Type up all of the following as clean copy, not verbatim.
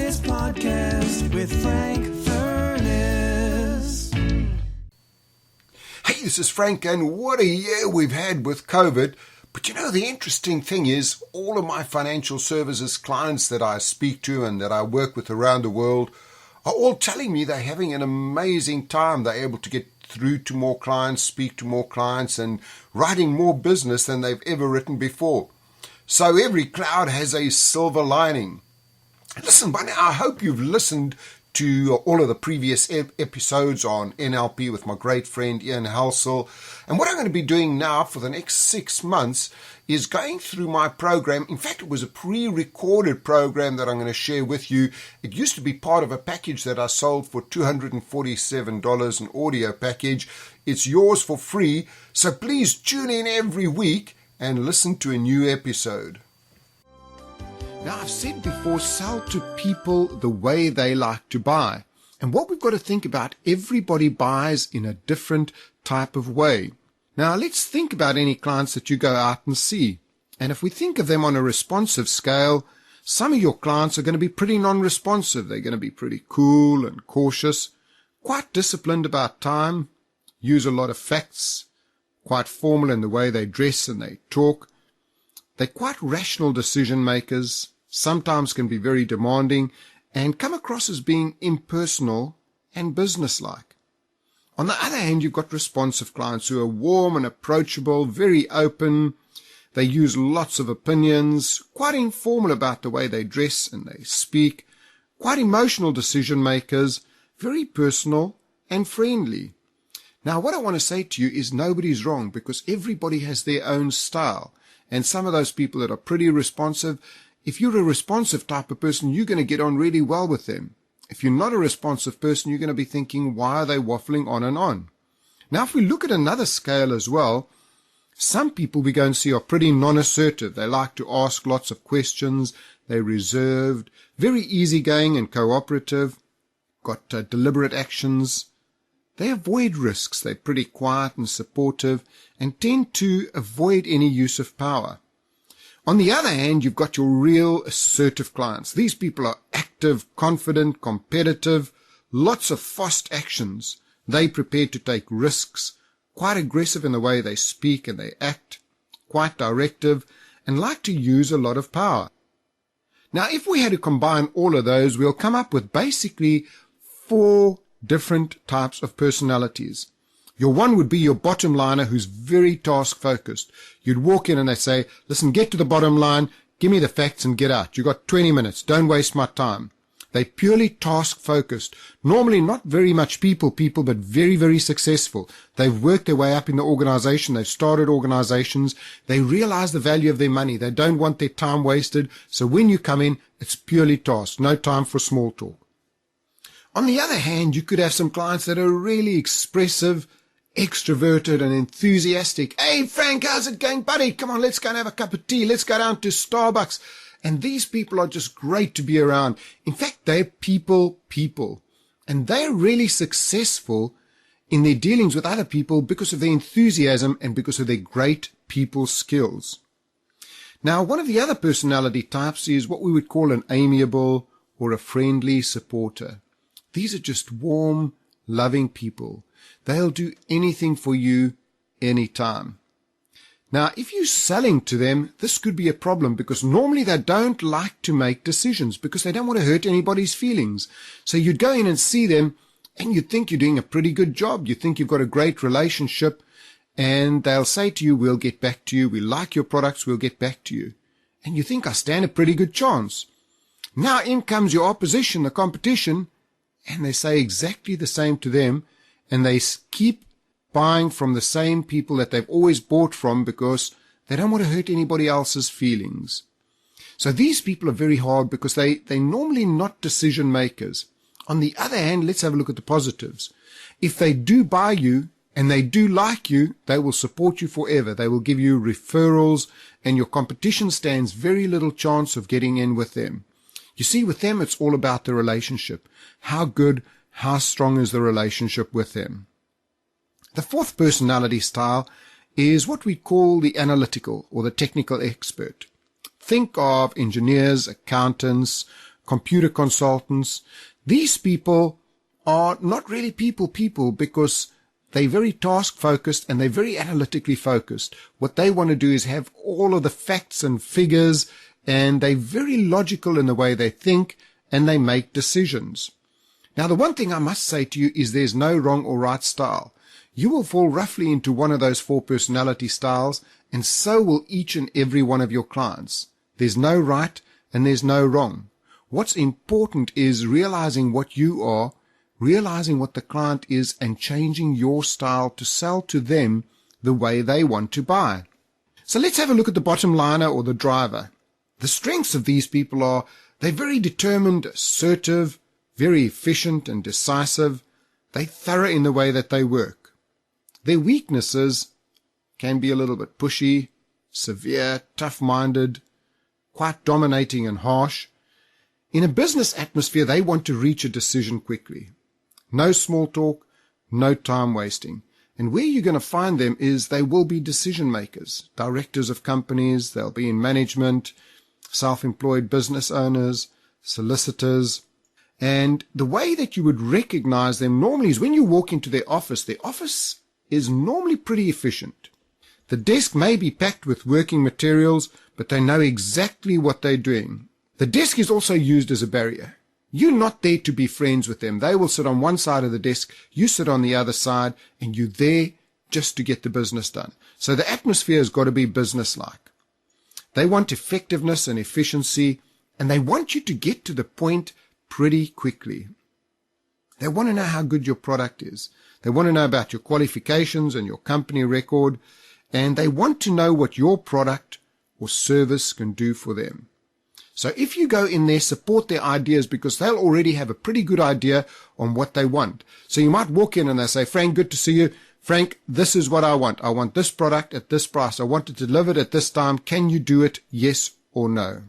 Furness Podcast with Frank Furness. Hey, this is Frank, and what a year we've had with COVID. But you know, the interesting thing is all of my financial services clients that I speak to and that I work with around the world are all telling me they're having an amazing time. They're able to get through to more clients, speak to more clients, and writing more business than they've ever written before. So every cloud has a silver lining. Listen, by now, I hope you've listened to all of the previous episodes on NLP with my great friend Ian Halsell. And what I'm going to be doing now for the next 6 months is going through my program. In fact, it was a pre-recorded program that I'm going to share with you. It used to be part of a package that I sold for $247, an audio package. It's yours for free. So please tune in every week and listen to a new episode. Now, I've said before, sell to people the way they like to buy. And what we've got to think about, everybody buys in a different type of way. Now, let's think about any clients that you go out and see. And if we think of them on a responsive scale, some of your clients are going to be pretty non-responsive. They're going to be pretty cool and cautious, quite disciplined about time, use a lot of facts, quite formal in the way they dress and they talk. They're quite rational decision makers, sometimes can be very demanding, and come across as being impersonal and businesslike. On the other hand, you've got responsive clients who are warm and approachable, very open. They use lots of opinions, quite informal about the way they dress and they speak, quite emotional decision makers, very personal and friendly. Now, what I want to say to you is nobody's wrong, because everybody has their own style. And some of those people that are pretty responsive, if you're a responsive type of person, you're going to get on really well with them. If you're not a responsive person, you're going to be thinking, why are they waffling on and on? Now, if we look at another scale as well, some people we go and see are pretty non-assertive. They like to ask lots of questions. They're reserved, very easygoing and cooperative, got deliberate actions. They avoid risks. They're pretty quiet and supportive and tend to avoid any use of power. On the other hand, you've got your real assertive clients. These people are active, confident, competitive, lots of fast actions. They're prepared to take risks, quite aggressive in the way they speak and they act, quite directive, and like to use a lot of power. Now, if we had to combine all of those, we'll come up with basically 4 different types of personalities. Your one would be your bottom liner who's very task focused. You'd walk in and they say, listen, get to the bottom line, give me the facts and get out. You've got 20 minutes. Don't waste my time. They're purely task focused. Normally not very much people, but very, very successful. They've worked their way up in the organization. They've started organizations. They realize the value of their money. They don't want their time wasted. So when you come in, it's purely task. No time for small talk. On the other hand, you could have some clients that are really expressive, extroverted and enthusiastic. Hey, Frank, how's it going, buddy? Come on, let's go and have a cup of tea. Let's go down to Starbucks. And these people are just great to be around. In fact, they're people. And they're really successful in their dealings with other people because of their enthusiasm and because of their great people skills. Now, one of the other personality types is what we would call an amiable or a friendly supporter. These are just warm, loving people. They'll do anything for you anytime. Now, if you're selling to them, this could be a problem because normally they don't like to make decisions because they don't want to hurt anybody's feelings. So you'd go in and see them and you'd think you're doing a pretty good job. You think you've got a great relationship and they'll say to you, we'll get back to you. We like your products. We'll get back to you. And you think I stand a pretty good chance. Now in comes your opposition, the competition, and they say exactly the same to them, and they keep buying from the same people that they've always bought from because they don't want to hurt anybody else's feelings. So these people are very hard because they're normally not decision makers. On the other hand, let's have a look at the positives. If they do buy you and they do like you, they will support you forever. They will give you referrals, and your competition stands very little chance of getting in with them. You see, with them, it's all about the relationship. How good, how strong is the relationship with them? The fourth personality style is what we call the analytical or the technical expert. Think of engineers, accountants, computer consultants. These people are not really people because they're very task-focused and they're very analytically focused. What they want to do is have all of the facts and figures, and they're very logical in the way they think, and they make decisions. Now, the one thing I must say to you is there's no wrong or right style. You will fall roughly into one of those 4 personality styles, and so will each and every one of your clients. There's no right and there's no wrong. What's important is realizing what you are, realizing what the client is, and changing your style to sell to them the way they want to buy. So let's have a look at the bottom liner or the driver. The strengths of these people are they're very determined, assertive, very efficient and decisive. They're thorough in the way that they work. Their weaknesses can be a little bit pushy, severe, tough-minded, quite dominating and harsh. In a business atmosphere, they want to reach a decision quickly. No small talk, no time wasting. And where you're going to find them is they will be decision makers, directors of companies, they'll be in management, self-employed business owners, solicitors. And the way that you would recognize them normally is when you walk into their office is normally pretty efficient. The desk may be packed with working materials, but they know exactly what they're doing. The desk is also used as a barrier. You're not there to be friends with them. They will sit on one side of the desk, you sit on the other side, and you're there just to get the business done. So the atmosphere has got to be businesslike. They want effectiveness and efficiency, and they want you to get to the point pretty quickly. They want to know how good your product is. They want to know about your qualifications and your company record, and they want to know what your product or service can do for them. So if you go in there, support their ideas, because they'll already have a pretty good idea on what they want. So you might walk in and they say, Frank, good to see you. Frank, this is what I want. I want this product at this price. I want it delivered at this time. Can you do it? Yes or no?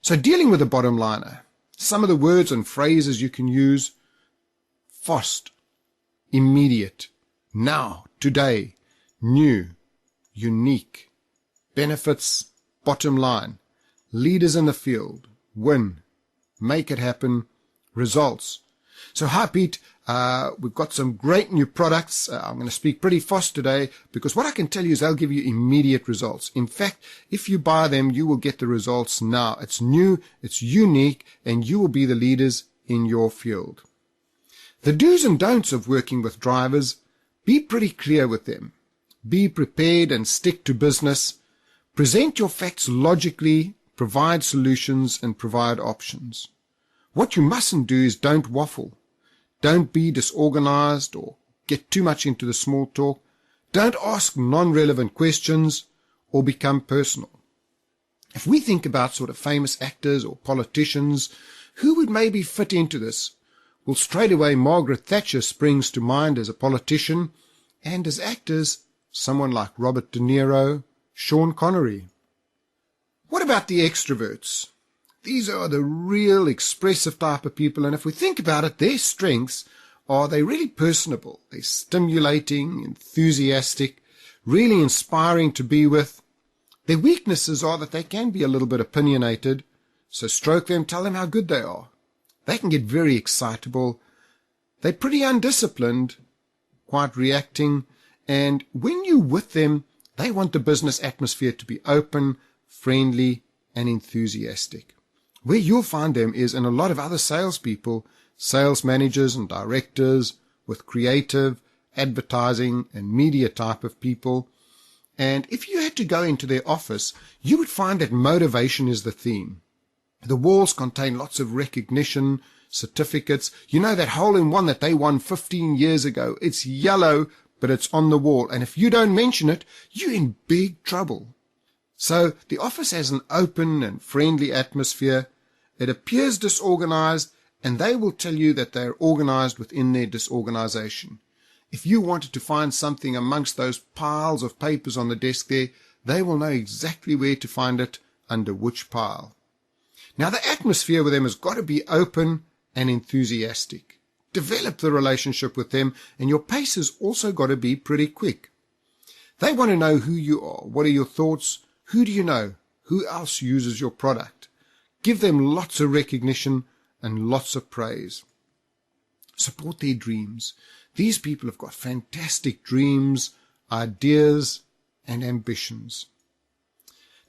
So dealing with the bottom liner, some of the words and phrases you can use: fast, immediate, now, today, new, unique, benefits, bottom line, leaders in the field, win, make it happen, results. So hi Pete, we've got some great new products. I'm going to speak pretty fast today because what I can tell you is they'll give you immediate results. In fact, if you buy them, you will get the results now. It's new, it's unique, and you will be the leaders in your field. The do's and don'ts of working with drivers: be pretty clear with them. Be prepared and stick to business. Present your facts logically, provide solutions, and provide options. What you mustn't do is don't waffle. Don't be disorganized or get too much into the small talk. Don't ask non-relevant questions or become personal. If we think about sort of famous actors or politicians who would maybe fit into this, well, straight away Margaret Thatcher springs to mind as a politician, and as actors, someone like Robert De Niro, Sean Connery. What about the extroverts? These are the real expressive type of people, and if we think about it, their strengths are they're really personable, they're stimulating, enthusiastic, really inspiring to be with. Their weaknesses are that they can be a little bit opinionated, so stroke them, tell them how good they are. They can get very excitable. They're pretty undisciplined, quite reacting, and when you're with them, they want the business atmosphere to be open, friendly, and enthusiastic. Where you'll find them is in a lot of other salespeople, sales managers and directors, with creative, advertising, and media type of people. And if you had to go into their office, you would find that motivation is the theme. The walls contain lots of recognition, certificates. You know that hole-in-one that they won 15 years ago? It's yellow, but it's on the wall. And if you don't mention it, you're in big trouble. So the office has an open and friendly atmosphere. It appears disorganized, and they will tell you that they're organized within their disorganization. If you wanted to find something amongst those piles of papers on the desk there, they will know exactly where to find it under which pile. Now, the atmosphere with them has got to be open and enthusiastic. Develop the relationship with them, and your pace has also got to be pretty quick. They want to know who you are. What are your thoughts? Who do you know? Who else uses your product? Give them lots of recognition and lots of praise. Support their dreams. These people have got fantastic dreams, ideas, and ambitions.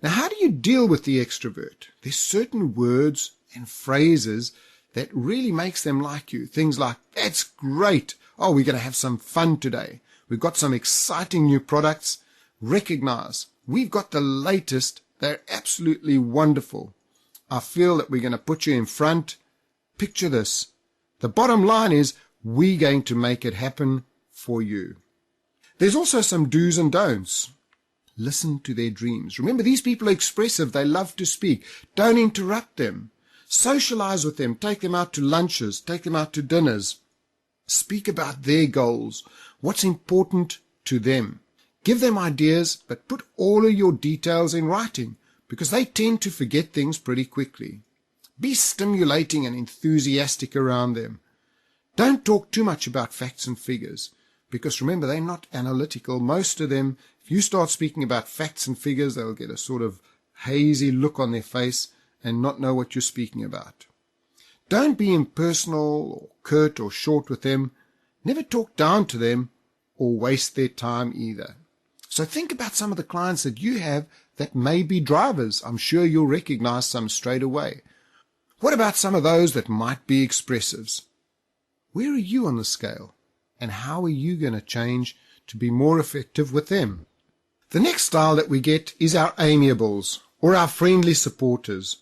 Now, how do you deal with the extrovert? There's certain words and phrases that really makes them like you. Things like, that's great. Oh, we're going to have some fun today. We've got some exciting new products. Recognize, we've got the latest. They're absolutely wonderful. I feel that we're going to put you in front. Picture this. The bottom line is, we're going to make it happen for you. There's also some do's and don'ts. Listen to their dreams. Remember, these people are expressive. They love to speak. Don't interrupt them. Socialize with them. Take them out to lunches. Take them out to dinners. Speak about their goals. What's important to them. Give them ideas, but put all of your details in writing, because they tend to forget things pretty quickly. Be stimulating and enthusiastic around them. Don't talk too much about facts and figures, because remember, they're not analytical. Most of them, if you start speaking about facts and figures, they'll get a sort of hazy look on their face and not know what you're speaking about. Don't be impersonal or curt or short with them. Never talk down to them or waste their time either. So think about some of the clients that you have that may be drivers. I'm sure you'll recognize some straight away. What about some of those that might be expressives? Where are you on the scale? And how are you going to change to be more effective with them? The next style that we get is our amiables, or our friendly supporters.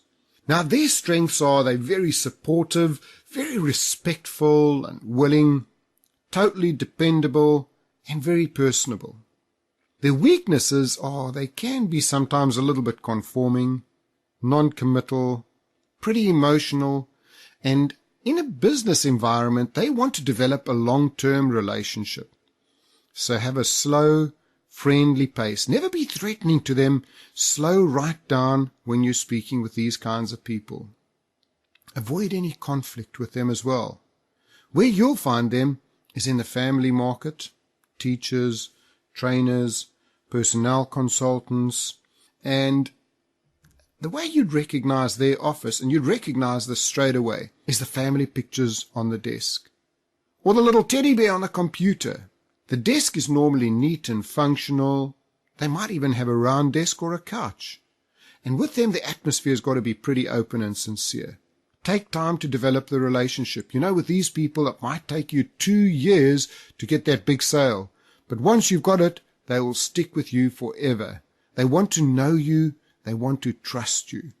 Now, their strengths are they're very supportive, very respectful and willing, totally dependable, and very personable. Their weaknesses are they can be sometimes a little bit conforming, non-committal, pretty emotional, and in a business environment, they want to develop a long-term relationship. So have a slow, friendly pace. Never be threatening to them. Slow right down when you're speaking with these kinds of people. Avoid any conflict with them as well. Where you'll find them is in the family market, teachers, trainers, personnel consultants, and the way you'd recognize their office, and you'd recognize this straight away, is the family pictures on the desk, or the little teddy bear on the computer. The desk is normally neat and functional. They might even have a round desk or a couch. And with them, the atmosphere's got to be pretty open and sincere. Take time to develop the relationship. You know, with these people, it might take you 2 years to get that big sale. But once you've got it, they will stick with you forever. They want to know you. They want to trust you.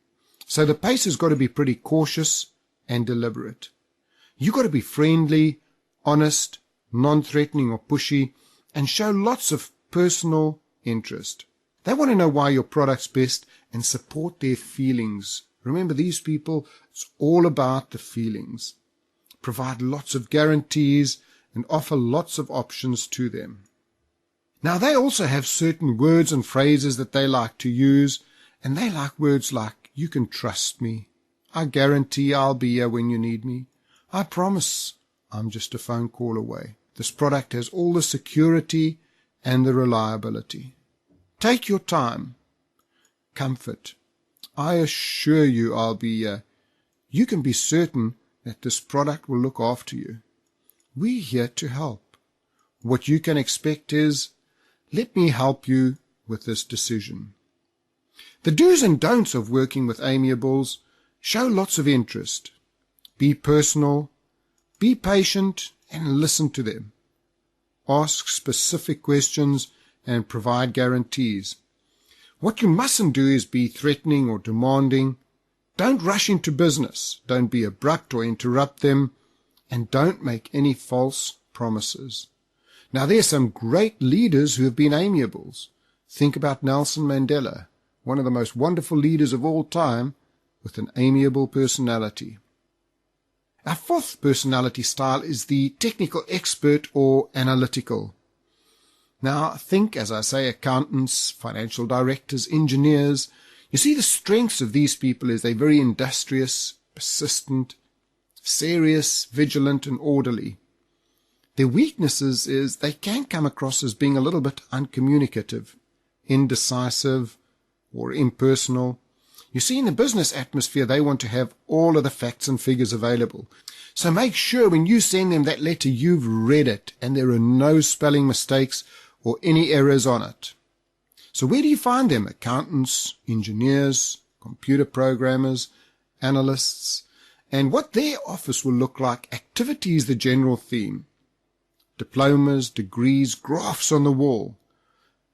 So the pace has got to be pretty cautious and deliberate. You've got to be friendly, honest, non-threatening or pushy, and show lots of personal interest. They want to know why your product's best and support their feelings. Remember, these people, it's all about the feelings. Provide lots of guarantees and offer lots of options to them. Now, they also have certain words and phrases that they like to use, and they like words like, you can trust me. I guarantee I'll be here when you need me. I promise I'm just a phone call away. This product has all the security and the reliability. Take your time. Comfort. I assure you I'll be here. You can be certain that this product will look after you. We're here to help. What you can expect is, let me help you with this decision. The do's and don'ts of working with amiables: show lots of interest. Be personal. Be patient and listen to them. Ask specific questions and provide guarantees. What you mustn't do is be threatening or demanding. Don't rush into business. Don't be abrupt or interrupt them. And don't make any false promises. Now, there are some great leaders who have been amiables. Think about Nelson Mandela, one of the most wonderful leaders of all time, with an amiable personality. Our fourth personality style is the technical expert or analytical. Now, think, as I say, accountants, financial directors, engineers. You see, the strengths of these people is they're very industrious, persistent, serious, vigilant, and orderly. Their weaknesses is they can come across as being a little bit uncommunicative, indecisive, or impersonal. You see, in the business atmosphere, they want to have all of the facts and figures available. So make sure when you send them that letter, you've read it and there are no spelling mistakes or any errors on it. So where do you find them? Accountants, engineers, computer programmers, analysts, and what their office will look like. Activity is the general theme. Diplomas, degrees, graphs on the wall.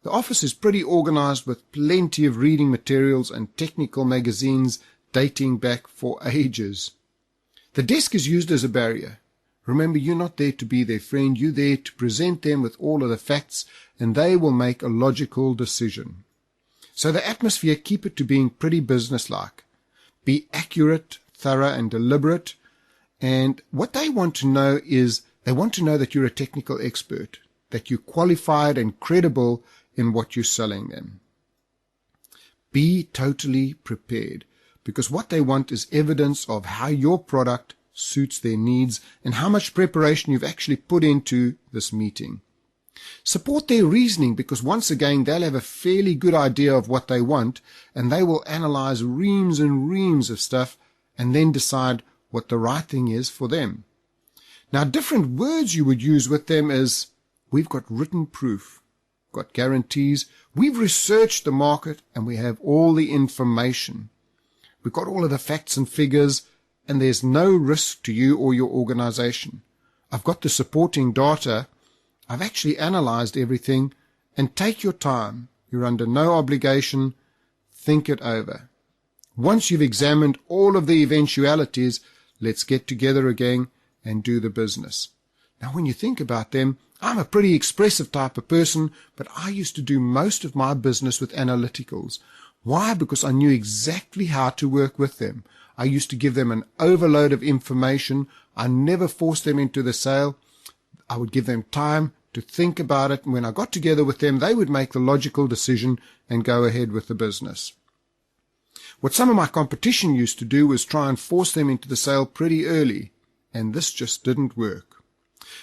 The office is pretty organized with plenty of reading materials and technical magazines dating back for ages. The desk is used as a barrier. Remember, you're not there to be their friend. You're there to present them with all of the facts, and they will make a logical decision. So the atmosphere, keep it to being pretty businesslike. Be accurate, thorough, and deliberate. And what they want to know is they want to know that you're a technical expert, that you're qualified and credible in what you're selling them. Be totally prepared, because what they want is evidence of how your product suits their needs and how much preparation you've actually put into this meeting. Support their reasoning, because once again they'll have a fairly good idea of what they want, and they will analyze reams and reams of stuff and then decide what the right thing is for them. Now, different words you would use with them is, we've got written proof, got guarantees, we've researched the market, and we have all the information. We've got all of the facts and figures, and there's no risk to you or your organization. I've got the supporting data. I've actually analyzed everything, and take your time. You're under no obligation. Think it over. Once you've examined all of the eventualities, let's get together again and do the business. Now, when you think about them, I'm a pretty expressive type of person, but I used to do most of my business with analyticals. Why? Because I knew exactly how to work with them. I used to give them an overload of information. I never forced them into the sale. I would give them time to think about it, and when I got together with them, they would make the logical decision and go ahead with the business. What some of my competition used to do was try and force them into the sale pretty early, and this just didn't work.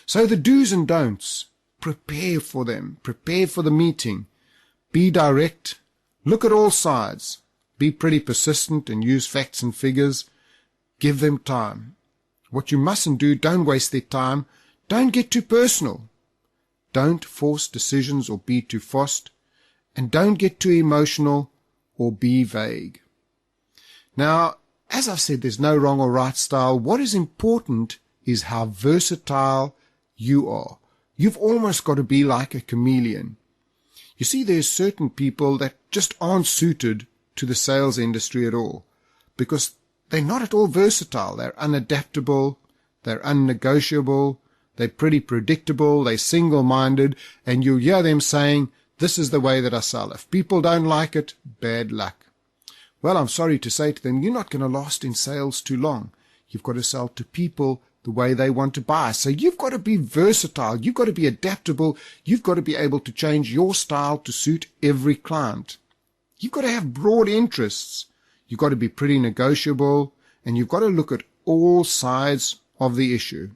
So the do's and don'ts: prepare for them, prepare for the meeting, be direct, look at all sides, be pretty persistent and use facts and figures, give them time. What you mustn't do, don't waste their time, don't get too personal, don't force decisions or be too fast, and don't get too emotional or be vague. Now, as I've said, there's no wrong or right style. What is important is how versatile you are. You've almost got to be like a chameleon. You see, there's certain people that just aren't suited to the sales industry at all, because they're not at all versatile. They're unadaptable, they're unnegotiable, they're pretty predictable, they're single-minded, and you'll hear them saying, this is the way that I sell. If people don't like it, bad luck. Well, I'm sorry to say to them, you're not going to last in sales too long. You've got to sell to people the way they want to buy. So you've got to be versatile. You've got to be adaptable. You've got to be able to change your style to suit every client. You've got to have broad interests. You've got to be pretty negotiable, and you've got to look at all sides of the issue.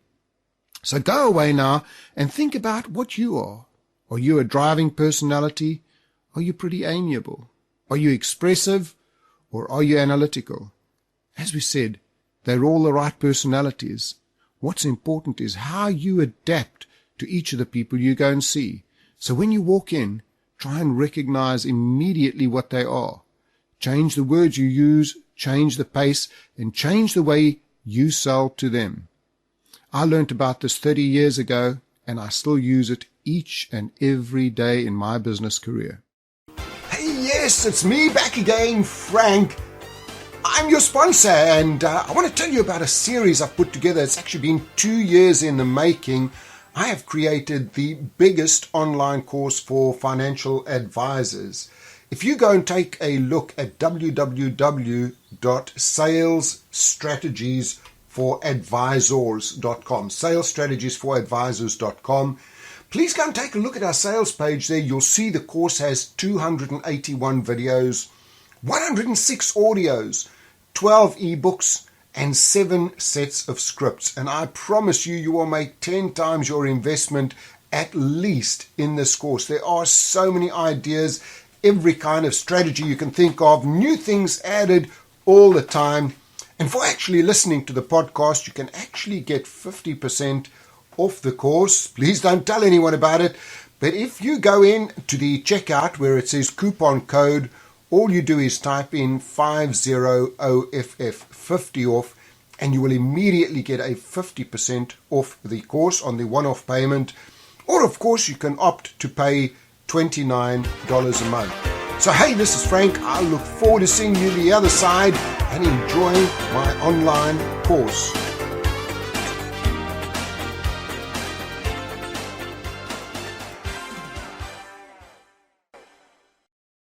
So go away now and think about what you are. Are you a driving personality? Are you pretty amiable? Are you expressive? Or are you analytical? As we said, they're all the right personalities. What's important is how you adapt to each of the people you go and see. So when you walk in, try and recognize immediately what they are. Change the words you use, change the pace, and change the way you sell to them. I learned about this 30 years ago, and I still use it each and every day in my business career. Yes, it's me back again, Frank. I'm your sponsor, and I want to tell you about a series I've put together. It's actually been 2 years in the making. I have created the biggest online course for financial advisors. If you go and take a look at www.salesstrategiesforadvisors.com, salesstrategiesforadvisors.com, please go and take a look at our sales page there. You'll see the course has 281 videos, 106 audios, 12 ebooks, and 7 sets of scripts. And I promise you, you will make 10 times your investment at least in this course. There are so many ideas, every kind of strategy you can think of, new things added, all the time. And for actually listening to the podcast, you can actually get 50% off the course. Please don't tell anyone about it. But if you go in to the checkout where it says coupon code, all you do is type in 50OFF, 50 off, and you will immediately get a 50% off the course on the one-off payment. Or, of course, you can opt to pay $29 a month. So, hey, this is Frank. I look forward to seeing you the other side and enjoying my online course.